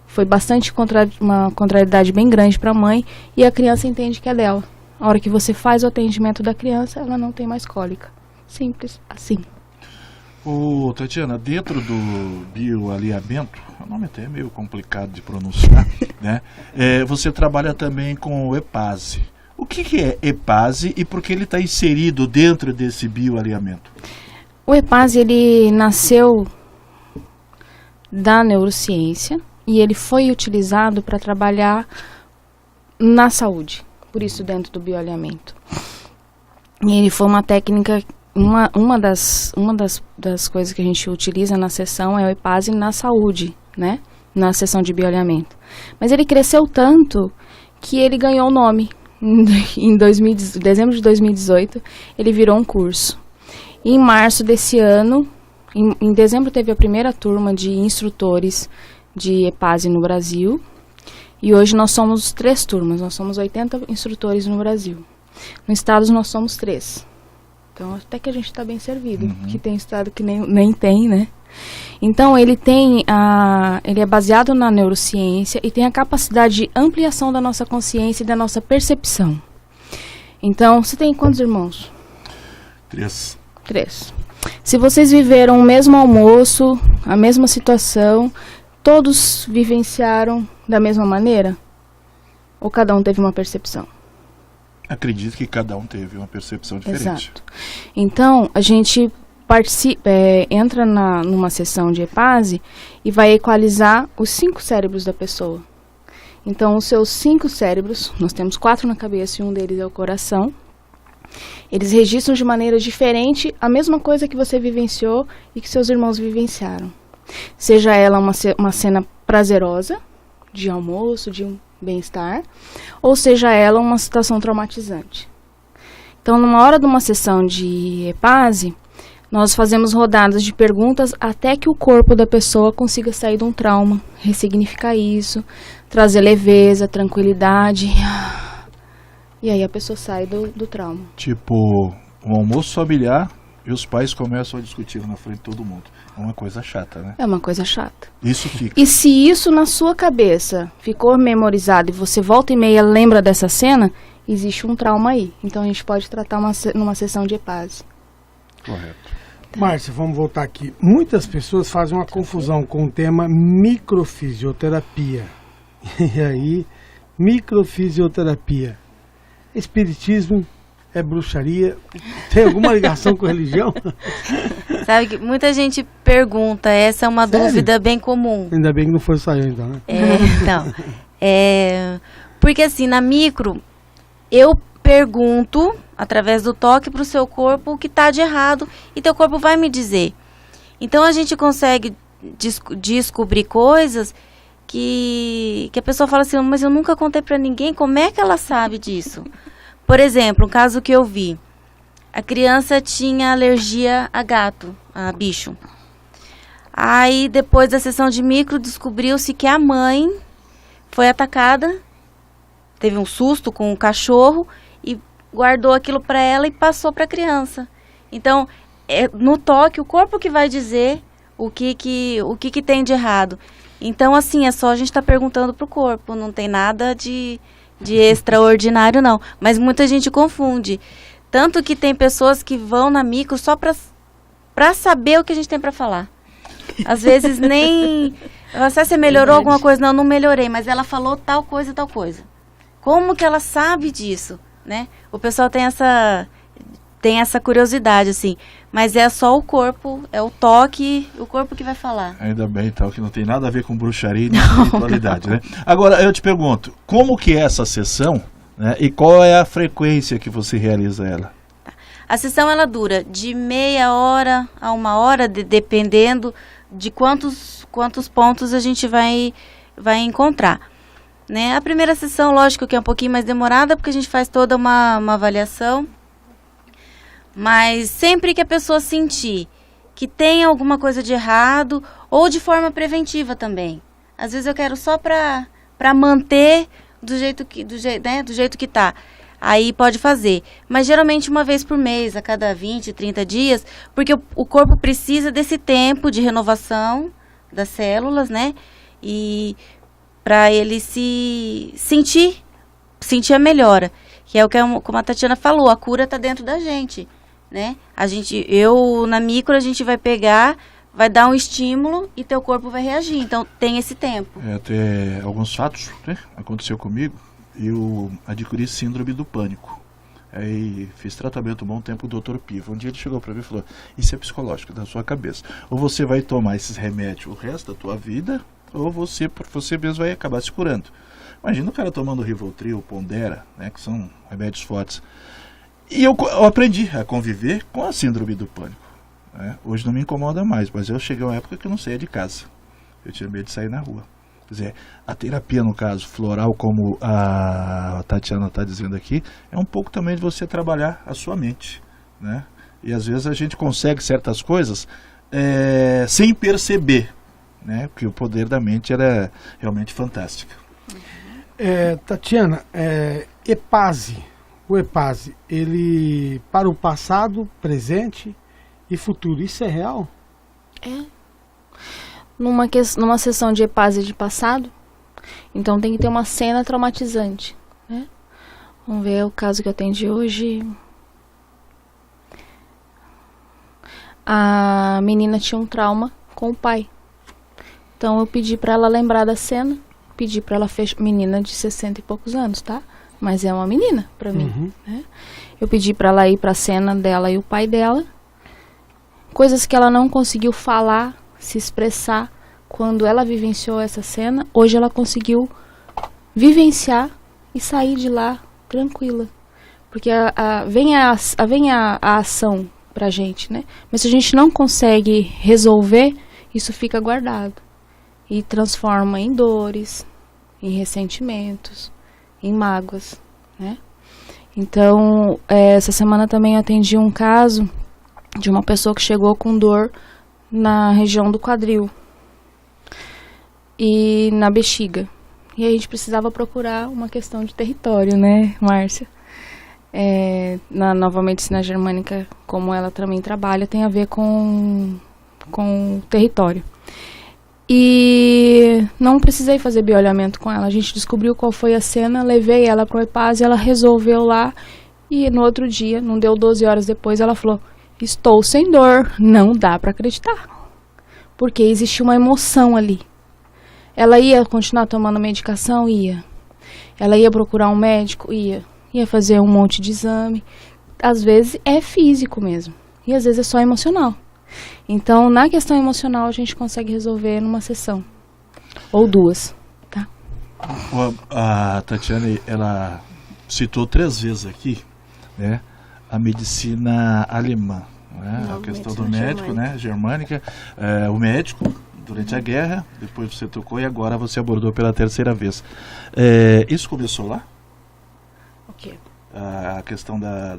Foi bastante uma contrariedade bem grande para a mãe, e a criança entende que é dela. A hora que você faz o atendimento da criança, ela não tem mais cólica. Simples assim. Tatiana, dentro do bioalinhamento, o nome até é meio complicado de pronunciar, né? Você trabalha também com o EPASE. O que é EPASE e por que ele está inserido dentro desse bioalinhamento? O EPASE, ele nasceu da neurociência, e ele foi utilizado para trabalhar na saúde, por isso dentro do bioalinhamento. E ele foi uma técnica, uma das coisas que a gente utiliza na sessão é o EPASE na saúde, né? Na sessão de bioalinhamento. Mas ele cresceu tanto que ele ganhou o nome. Em dezembro de 2018, ele virou um curso. E em março desse ano, em dezembro teve a primeira turma de instrutores de EPASE no Brasil, e hoje nós somos 3 turmas, nós somos 80 instrutores no Brasil. No estado nós somos 3. Então até que a gente está bem servido, porque tem estado que nem tem, né? Então ele é baseado na neurociência e tem a capacidade de ampliação da nossa consciência e da nossa percepção. Então, você tem quantos irmãos? 3. 3. Se vocês viveram o mesmo almoço, a mesma situação, todos vivenciaram da mesma maneira? Ou cada um teve uma percepção? Acredito que cada um teve uma percepção diferente. Exato. Então, a gente entra numa sessão de EPASE e vai equalizar os 5 cérebros da pessoa. Então, os seus 5 cérebros, nós temos 4 na cabeça e um deles é o coração, eles registram de maneira diferente a mesma coisa que você vivenciou e que seus irmãos vivenciaram. Seja ela uma cena prazerosa, de almoço, de bem-estar, ou seja ela uma situação traumatizante. Então, numa hora de uma sessão de EPASE, nós fazemos rodadas de perguntas até que o corpo da pessoa consiga sair de um trauma, ressignificar isso, trazer leveza, tranquilidade, e aí a pessoa sai do trauma. Tipo, um almoço familiar e os pais começam a discutir na frente de todo mundo. É uma coisa chata, né? É uma coisa chata. Isso fica. E se isso na sua cabeça ficou memorizado e você volta e meia lembra dessa cena, existe um trauma aí. Então a gente pode tratar numa sessão de EPASE. Correto. Márcia, vamos voltar aqui. Muitas pessoas fazem uma confusão com o tema microfisioterapia. E aí, microfisioterapia. Espiritismo é bruxaria? Tem alguma ligação com religião? Sabe que muita gente pergunta, essa é uma Sério? dúvida bem comum. Ainda bem que não foi sair então, né? Então, porque assim, na micro, eu pergunto, através do toque, para o seu corpo o que está de errado e teu corpo vai me dizer. Então, a gente consegue descobrir coisas que a pessoa fala assim, mas eu nunca contei para ninguém, como é que ela sabe disso? Por exemplo, um caso que eu vi, a criança tinha alergia a gato, a bicho. Aí, depois da sessão de micro, descobriu-se que a mãe foi atacada, teve um susto com um cachorro e guardou aquilo para ela e passou para a criança. Então, no toque, o corpo que vai dizer o que tem de errado. Então, assim, é só a gente estar perguntando pro corpo, não tem nada de extraordinário, não. Mas muita gente confunde. Tanto que tem pessoas que vão na micro só pra saber o que a gente tem para falar. Às vezes nem... Você melhorou alguma coisa? Não melhorei, mas ela falou tal coisa, tal coisa. Como que ela sabe disso, né? O pessoal tem essa curiosidade, assim. Mas é só o corpo, é o toque, o corpo que vai falar. Ainda bem, então, que não tem nada a ver com bruxaria e nem espiritualidade, né? Agora, eu te pergunto, como que é essa sessão, né? E qual é a frequência que você realiza ela? A sessão, ela dura de meia hora a uma hora, dependendo de quantos pontos a gente vai encontrar. Né? A primeira sessão, lógico que é um pouquinho mais demorada, porque a gente faz toda uma avaliação. Mas sempre que a pessoa sentir que tem alguma coisa de errado, ou de forma preventiva também. Às vezes eu quero só para manter do jeito que tá. Aí pode fazer. Mas geralmente uma vez por mês, a cada 20, 30 dias, porque o corpo precisa desse tempo de renovação das células, né? E para ele se sentir a melhora. Que é como a Tatiana falou, a cura está dentro da gente, né? Na micro, a gente vai pegar, vai dar um estímulo e teu corpo vai reagir. Então, tem esse tempo. Até alguns fatos, né? Aconteceu comigo. Eu adquiri síndrome do pânico. Aí fiz tratamento um bom tempo com o Dr. Piva. Um dia ele chegou para mim e falou, isso é psicológico da sua cabeça. Ou você vai tomar esses remédios o resto da tua vida, ou você mesmo vai acabar se curando. Imagina o cara tomando Rivotril, Pondera, né, que são remédios fortes. E eu aprendi a conviver com a síndrome do pânico. Né? Hoje não me incomoda mais, mas eu cheguei a uma época que eu não saía de casa. Eu tinha medo de sair na rua. Quer dizer, a terapia, no caso, floral, como a Tatiana está dizendo aqui, é um pouco também de você trabalhar a sua mente. Né? E às vezes a gente consegue certas coisas sem perceber. Né? Porque o poder da mente era realmente fantástico. Tatiana, EPASE, o EPASE, ele para o passado, presente e futuro, isso é real? É. Numa sessão de EPASE de passado, então tem que ter uma cena traumatizante, né? Vamos ver o caso que eu atendi hoje. A menina tinha um trauma com o pai. Então eu pedi para ela lembrar da cena, pedi para ela menina de 60 e poucos anos, tá? Mas é uma menina para mim, né? Eu pedi para ela ir para a cena dela e o pai dela, coisas que ela não conseguiu falar, se expressar quando ela vivenciou essa cena. Hoje ela conseguiu vivenciar e sair de lá tranquila, porque vem a ação pra gente, né? Mas se a gente não consegue resolver, isso fica guardado e transforma em dores, em ressentimentos, em mágoas, né? Então, essa semana também atendi um caso de uma pessoa que chegou com dor na região do quadril e na bexiga. E a gente precisava procurar uma questão de território, né, Márcia? Na nova medicina germânica, como ela também trabalha, tem a ver com território. E não precisei fazer bioolhamento com ela. A gente descobriu qual foi a cena, levei ela para o EPAS e ela resolveu lá. E no outro dia, não deu 12 horas depois, ela falou: estou sem dor. Não dá para acreditar. Porque existia uma emoção ali. Ela ia continuar tomando medicação? Ia. Ela ia procurar um médico? Ia. Ia fazer um monte de exame. Às vezes é físico mesmo. E às vezes é só emocional. Então, na questão emocional, a gente consegue resolver numa sessão. Ou duas, tá? A Tatiane, ela citou 3 vezes aqui, né, a medicina alemã, né, a questão do médico, né, germânica, o médico durante a guerra, depois você tocou e agora você abordou pela 3ª vez. Isso começou lá? O quê? A questão da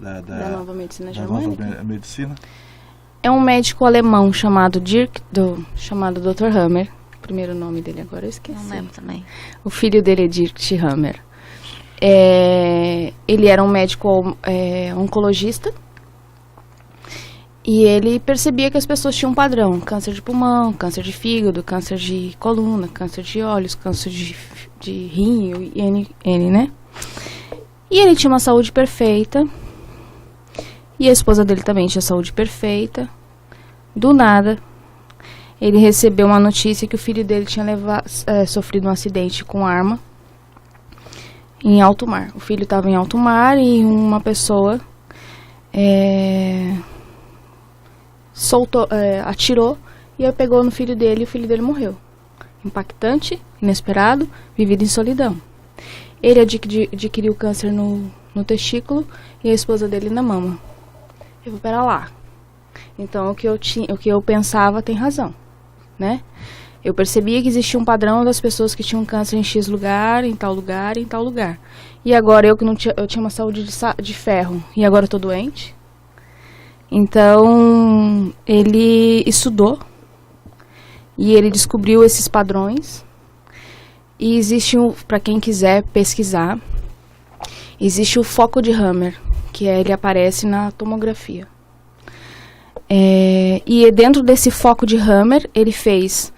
nova medicina germânica? germânica? Nova medicina? É um médico alemão chamado Dr. Hammer. O primeiro nome dele agora eu esqueci. Não lembro também. O filho dele é Dirk Hammer. Ele era um médico oncologista. E ele percebia que as pessoas tinham um padrão: câncer de pulmão, câncer de fígado, câncer de coluna, câncer de olhos, câncer de rim, N, né? E ele tinha uma saúde perfeita. E a esposa dele também tinha saúde perfeita. Do nada, ele recebeu uma notícia que o filho dele tinha sofrido um acidente com arma em alto mar. O filho estava em alto mar e uma pessoa atirou e aí pegou no filho dele e o filho dele morreu. Impactante, inesperado, vivido em solidão. Ele adquiriu câncer no testículo e a esposa dele na mama. Eu vou pera lá. Então o que eu pensava tem razão, né? Eu percebia que existia um padrão das pessoas que tinham câncer em X lugar, em tal lugar, em tal lugar. E agora eu tinha uma saúde de ferro e agora eu tô doente. Então ele estudou e ele descobriu esses padrões. E existe, para quem quiser pesquisar, existe o foco de Hammer, que ele aparece na tomografia. E dentro desse foco de Hammer, ele fez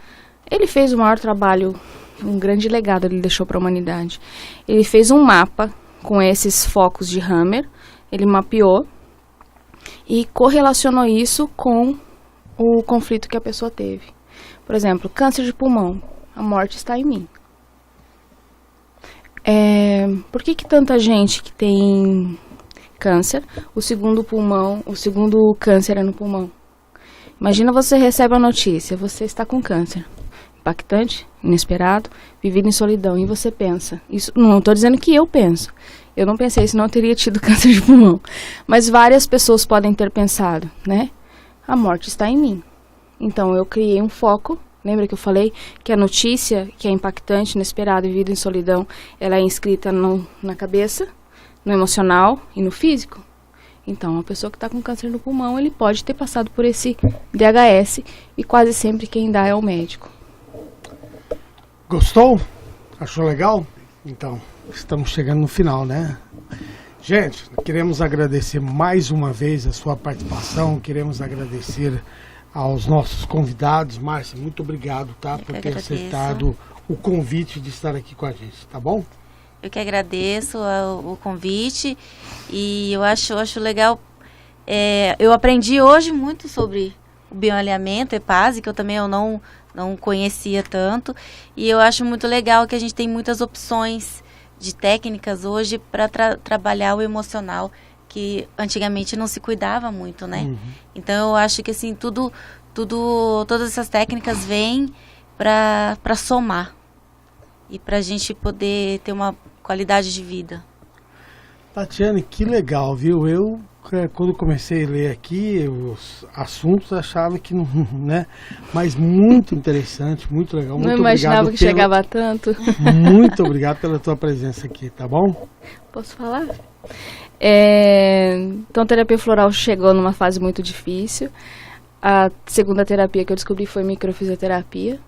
o maior trabalho, um grande legado ele deixou para a humanidade. Ele fez um mapa com esses focos de Hammer, ele mapeou e correlacionou isso com o conflito que a pessoa teve. Por exemplo, câncer de pulmão, a morte está em mim. Por que tanta gente que tem câncer, o segundo câncer é no pulmão? Imagina, você recebe a notícia, você está com câncer. Impactante, inesperado, vivido em solidão. E você pensa, isso não estou dizendo que eu penso. Eu não pensei, senão eu teria tido câncer de pulmão. Mas várias pessoas podem ter pensado, né? A morte está em mim. Então eu criei um foco. Lembra que eu falei que a notícia, que é impactante, inesperada, vivida em solidão, ela é inscrita na cabeça, no emocional e no físico? Então, a pessoa que está com câncer no pulmão, ele pode ter passado por esse DHS e quase sempre quem dá é o médico. Gostou? Achou legal? Então, estamos chegando no final, né? Gente, queremos agradecer mais uma vez a sua participação, queremos agradecer aos nossos convidados. Márcia, muito obrigado, tá, por ter aceitado o convite de estar aqui com a gente, tá bom? Eu que agradeço o convite e eu acho legal. Eu aprendi hoje muito sobre o bioalinhamento, EPAS, que eu também não conhecia tanto. E eu acho muito legal que a gente tem muitas opções de técnicas hoje para trabalhar o emocional, que antigamente não se cuidava muito, né? Uhum. Então eu acho que assim, todas essas técnicas vêm para somar e para a gente poder ter uma qualidade de vida. Tatiane, que legal, viu? Eu quando comecei a ler aqui os assuntos, achava que não, né? Mas muito interessante, muito legal. Muito não imaginava que chegava a tanto. Muito obrigado pela tua presença aqui, tá bom? Posso falar? Então, a terapia floral chegou numa fase muito difícil. A segunda terapia que eu descobri foi microfisioterapia.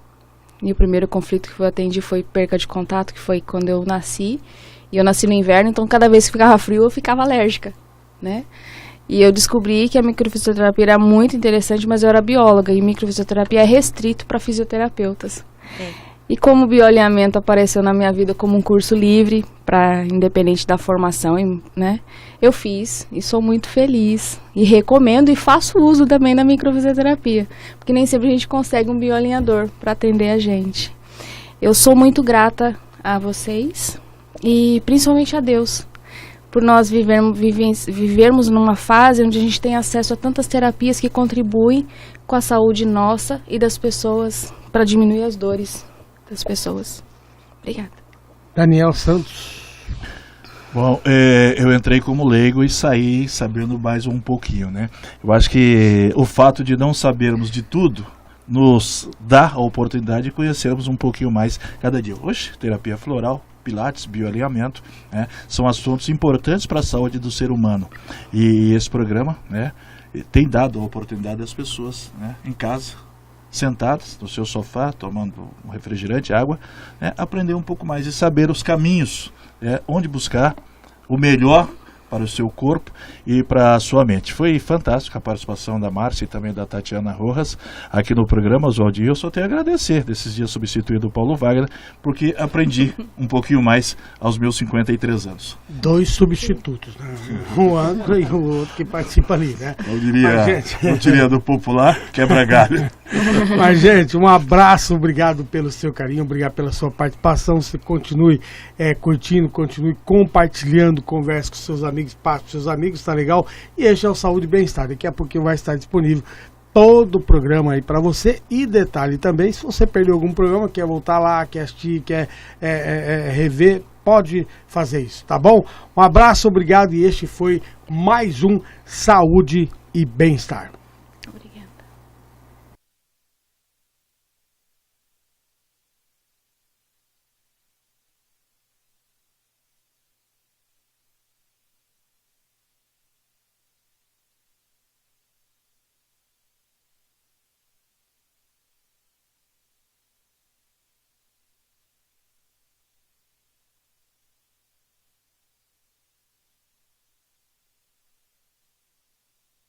E o primeiro conflito que eu atendi foi perca de contato, que foi quando eu nasci. E eu nasci no inverno, então cada vez que ficava frio eu ficava alérgica, né? E eu descobri que a microfisioterapia era muito interessante, mas eu era bióloga e microfisioterapia é restrito para fisioterapeutas. E como o bioalinhamento apareceu na minha vida como um curso livre, independente da formação, né? Eu fiz e sou muito feliz. E recomendo e faço uso também da microfisioterapia, porque nem sempre a gente consegue um bioalinhador para atender a gente. Eu sou muito grata a vocês e principalmente a Deus, por nós vivermos numa fase onde a gente tem acesso a tantas terapias que contribuem com a saúde nossa e das pessoas, para diminuir as dores das pessoas. Obrigada. Daniel Santos. Bom, eu entrei como leigo e saí sabendo mais um pouquinho, né? Eu acho que o fato de não sabermos de tudo nos dá a oportunidade de conhecermos um pouquinho mais cada dia. Hoje, terapia floral, pilates, bioalinhamento, né, são assuntos importantes para a saúde do ser humano. E esse programa, né, tem dado a oportunidade às pessoas, né, em casa, sentadas no seu sofá, tomando um refrigerante, água, né, aprender um pouco mais e saber os caminhos, onde buscar o melhor para o seu corpo e para a sua mente. Foi fantástico a participação da Márcia e também da Tatiana Rojas aqui no programa, Oswaldo. E eu só tenho a agradecer desses dias substituído o Paulo Wagner, porque aprendi um pouquinho mais aos meus 53 anos. 2 substitutos, né? O André e o outro que participa ali, né? Eu diria do popular, quebra-galho. Mas, gente, um abraço, obrigado pelo seu carinho, obrigado pela sua participação. Você continue curtindo, continue compartilhando, converse com seus amigos, passe com seus amigos, tá legal? E este é o Saúde e Bem-Estar. Daqui a pouquinho vai estar disponível todo o programa aí para você. E detalhe também, se você perdeu algum programa, quer voltar lá, quer assistir, quer rever, pode fazer isso, tá bom? Um abraço, obrigado, e este foi mais um Saúde e Bem-Estar.